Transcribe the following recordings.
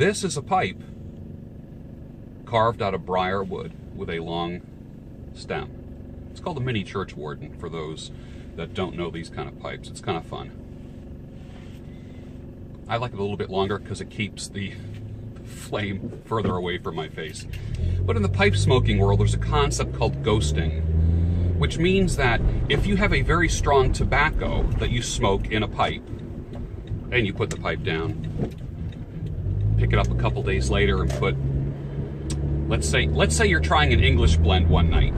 This is a pipe carved out of briar wood with a long stem. It's called a mini church warden for those that don't know these kind of pipes. It's kind of fun. I like it a little bit longer because it keeps the flame further away from my face. But in the pipe smoking world, there's a concept called ghosting, which means that if you have a very strong tobacco that you smoke in a pipe, and you put the pipe down, pick it up a couple days later and put, let's say you're trying an English blend one night.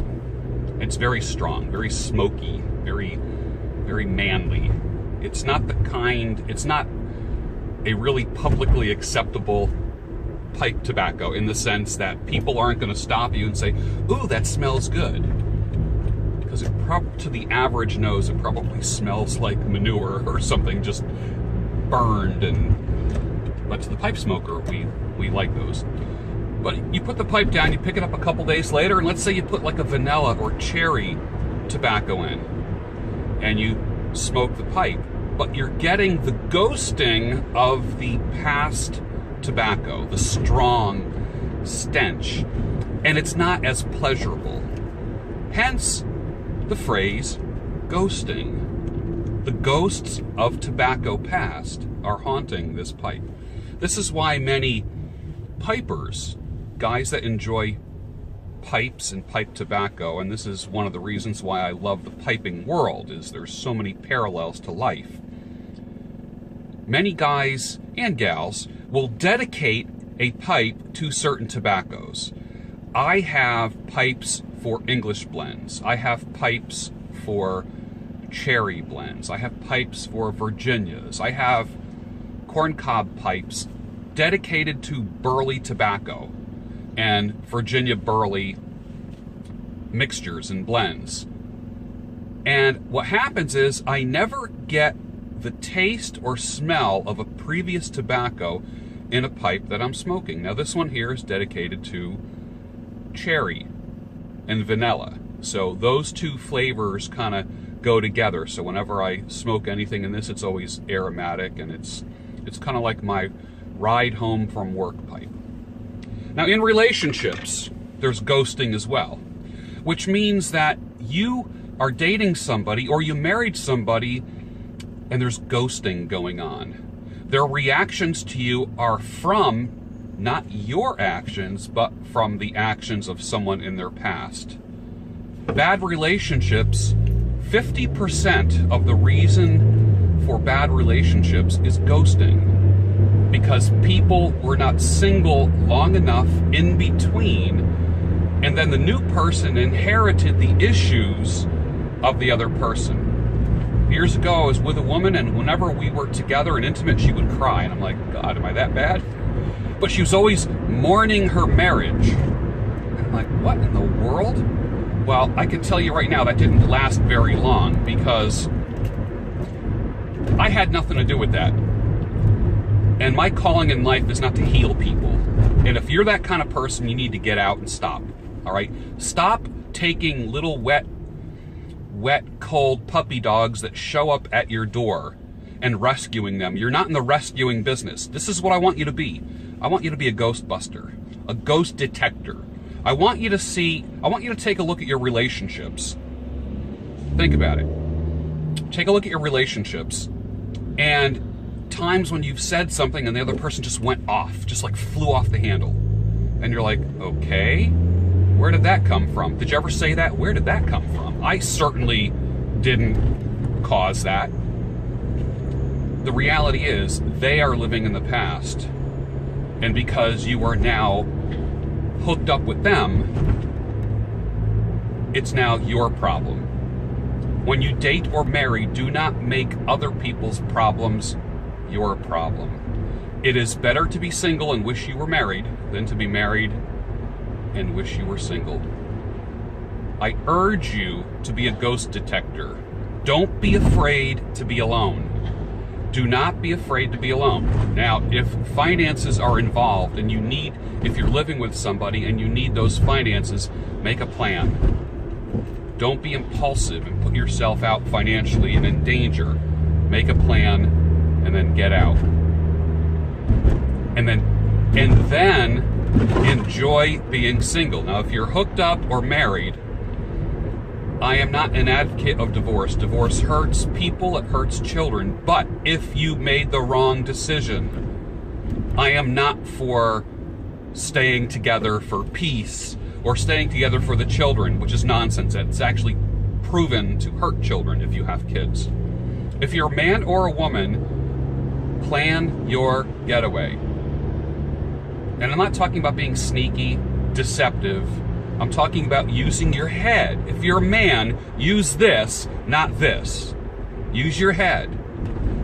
It's very strong, very smoky, very manly. It's not a really publicly acceptable pipe tobacco in the sense that people aren't going to stop you and say, ooh, that smells good. Because to the average nose, it probably smells like manure or something just burned. But to the pipe smoker, we like those. But you put the pipe down, you pick it up a couple days later, and let's say you put like a vanilla or cherry tobacco in, and you smoke the pipe. But you're getting the ghosting of the past tobacco, the strong stench, and it's not as pleasurable. Hence the phrase ghosting. The ghosts of tobacco past are haunting this pipe. This is why many pipers, guys that enjoy pipes and pipe tobacco, and this is one of the reasons why I love the piping world, is there's so many parallels to life. Many guys and gals will dedicate a pipe to certain tobaccos. I have pipes for English blends. I have pipes for cherry blends. I have pipes for Virginias. I have corncob pipes dedicated to burley tobacco and Virginia burley mixtures and blends. And what happens is I never get the taste or smell of a previous tobacco in a pipe that I'm smoking. Now this one here is dedicated to cherry and vanilla. So those two flavors kind of go together. So whenever I smoke anything in this, it's always aromatic, and it's kind of like my ride home from work pipe. Now in relationships, there's ghosting as well, which means that you are dating somebody or you married somebody and there's ghosting going on. Their reactions to you are from not your actions, but from the actions of someone in their past. Bad relationships, 50% of the reason for bad relationships is ghosting, because people were not single long enough in between, and then the new person inherited the issues of the other person. Years ago, I was with a woman, and whenever we were together and intimate, she would cry. And I'm like, God, am I that bad? But she was always mourning her marriage. And I'm like, what in the world? Well, I can tell you right now, that didn't last very long, because I had nothing to do with that. And my calling in life is not to heal people. And if you're that kind of person, you need to get out and stop. All right? Stop taking little wet, cold puppy dogs that show up at your door and rescuing them. You're not in the rescuing business. This is what I want you to be. I want you to be a ghostbuster, a ghost detector. I want you to take a look at your relationships. Think about it. Take a look at your relationships and times when you've said something and the other person just went off, just like flew off the handle. And you're like, okay, where did that come from? Did you ever say that? Where did that come from? I certainly didn't cause that. The reality is they are living in the past. And because you are now hooked up with them, it's now your problem. When you date or marry, do not make other people's problems your problem. It is better to be single and wish you were married than to be married and wish you were single. I urge you to be a ghost detector. Don't be afraid to be alone. Do not be afraid to be alone. Now, if finances are involved and if you're living with somebody and you need those finances, make a plan. Don't be impulsive and put yourself out financially and in danger. Make a plan and then get out. And then and then enjoy being single. Now, if you're hooked up or married, I am not an advocate of divorce. Divorce hurts people, it hurts children. But if you made the wrong decision, I am not for staying together for peace or staying together for the children, which is nonsense. It's actually proven to hurt children if you have kids. If you're a man or a woman, plan your getaway. And I'm not talking about being sneaky, deceptive. I'm talking about using your head. If you're a man, use this, not this. Use your head.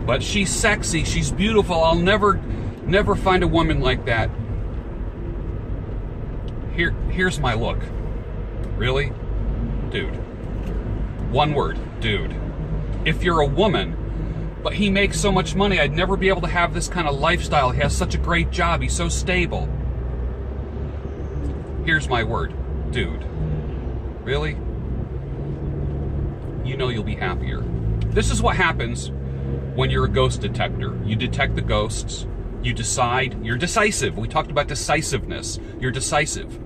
But she's sexy, she's beautiful, I'll never find a woman like that. Here's my look. Really? Dude. One word, dude. If you're a woman, but he makes so much money, I'd never be able to have this kind of lifestyle. He has such a great job, he's so stable. Here's my word, dude. Really? You know you'll be happier. This is what happens when you're a ghost detector. You detect the ghosts, you decide, you're decisive. We talked about decisiveness. You're decisive.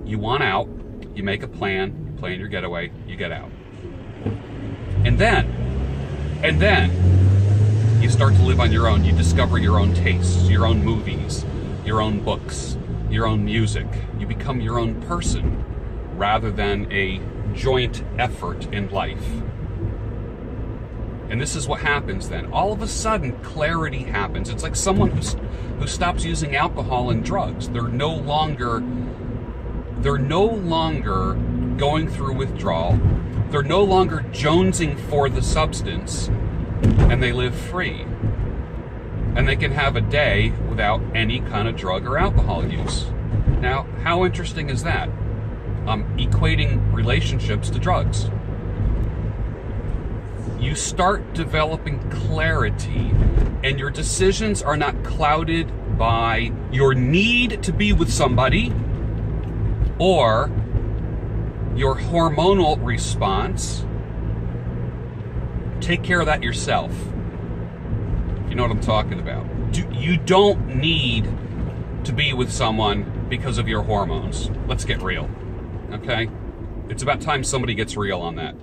You want out, you make a plan, you plan your getaway, you get out. And then, you start to live on your own. You discover your own tastes, your own movies, your own books, your own music. You become your own person rather than a joint effort in life. And this is what happens then. All of a sudden, clarity happens. It's like someone who stops using alcohol and drugs. They're no longer going through withdrawal. They're no longer jonesing for the substance, and they live free. And they can have a day without any kind of drug or alcohol use. Now, how interesting is that? Equating relationships to drugs. You start developing clarity, and your decisions are not clouded by your need to be with somebody or your hormonal response. Take care of that yourself. You know what I'm talking about. You don't need to be with someone because of your hormones. Let's get real, okay? It's about time somebody gets real on that.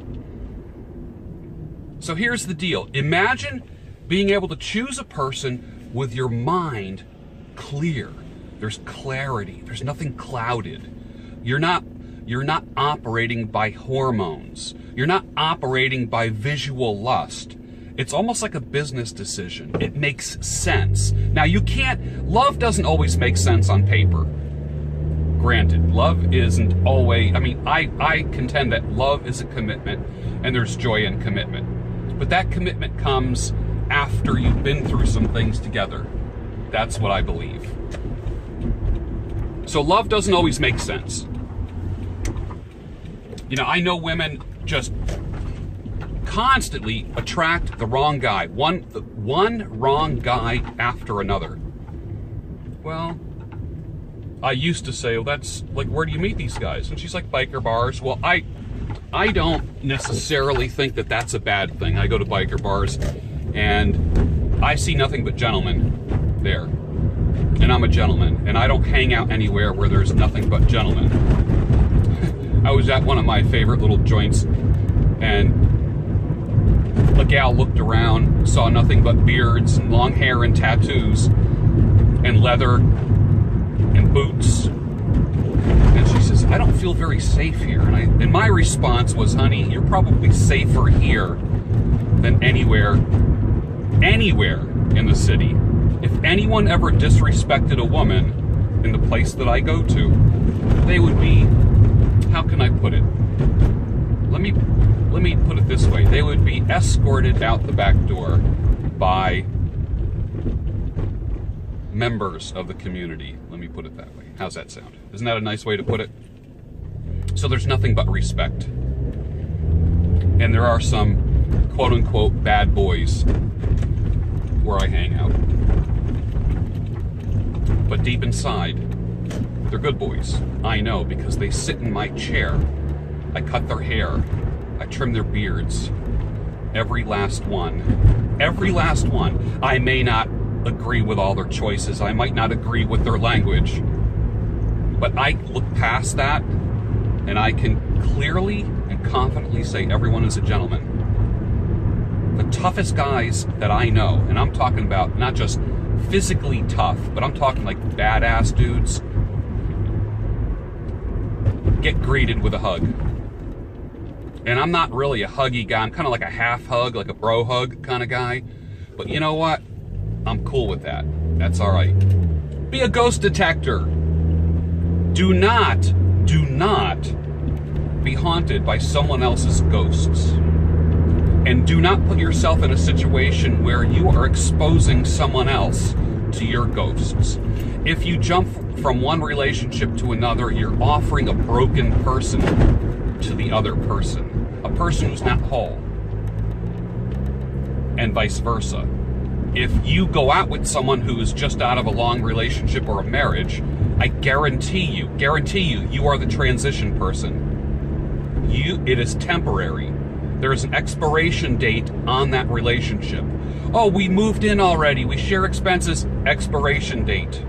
So here's the deal. Imagine being able to choose a person with your mind clear. There's clarity. There's nothing clouded. You're not operating by hormones. You're not operating by visual lust. It's almost like a business decision. It makes sense. Now love doesn't always make sense on paper. Granted, love isn't always, I contend that love is a commitment and there's joy in commitment. But that commitment comes after you've been through some things together. That's what I believe. So love doesn't always make sense. I know women just constantly attract the wrong guy. One wrong guy after another. Well, I used to say, well, that's like, where do you meet these guys? And she's like, biker bars. Well, I don't necessarily think that that's a bad thing. I go to biker bars and I see nothing but gentlemen there. And I'm a gentleman, and I don't hang out anywhere where there's nothing but gentlemen. I was at one of my favorite little joints, and a gal looked around, saw nothing but beards and long hair and tattoos and leather and boots. And she says, I don't feel very safe here. And my response was, honey, you're probably safer here than anywhere in the city. If anyone ever disrespected a woman in the place that I go to, they would be, how can I put it? Let me put it this way. They would be escorted out the back door by members of the community. Let me put it that way. How's that sound? Isn't that a nice way to put it? So there's nothing but respect. And there are some quote-unquote bad boys where I hang out. But deep inside, they're good boys. I know, because they sit in my chair. I cut their hair. I trim their beards. Every last one. Every last one. I may not agree with all their choices. I might not agree with their language. But I look past that, and I can clearly and confidently say everyone is a gentleman. The toughest guys that I know, and I'm talking about not just physically tough, but I'm talking like badass dudes, get greeted with a hug. And I'm not really a huggy guy. I'm kind of like a half hug, like a bro hug kind of guy. But you know what? I'm cool with that. That's all right. Be a ghost detector. Do not be haunted by someone else's ghosts. And do not put yourself in a situation where you are exposing someone else to your ghosts. If you jump from one relationship to another, you're offering a broken person to the other person, a person who's not whole, and vice versa. If you go out with someone who is just out of a long relationship or a marriage, I guarantee you, you are the transition person. It is temporary. There is an expiration date on that relationship. Oh, we moved in already. We share expenses. Expiration date.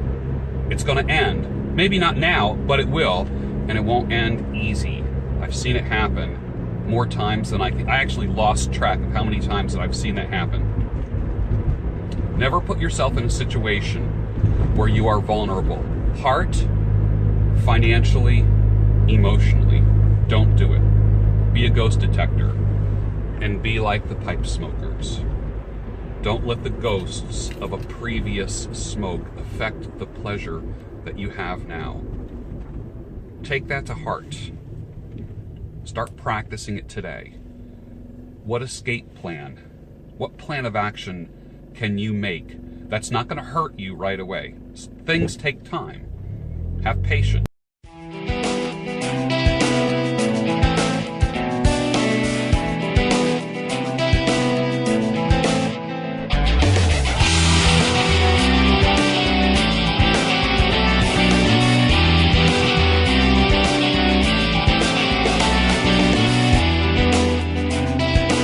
It's going to end. Maybe not now, but it will. And it won't end easy. I've seen it happen more times than I think. I actually lost track of how many times that I've seen that happen. Never put yourself in a situation where you are vulnerable. Heart, financially, emotionally. Don't do it. Be a ghost detector. And be like the pipe smokers. Don't let the ghosts of a previous smoke affect the pleasure that you have now. Take that to heart. Start practicing it today. What escape plan? What plan of action can you make that's not going to hurt you right away? Things take time. Have patience.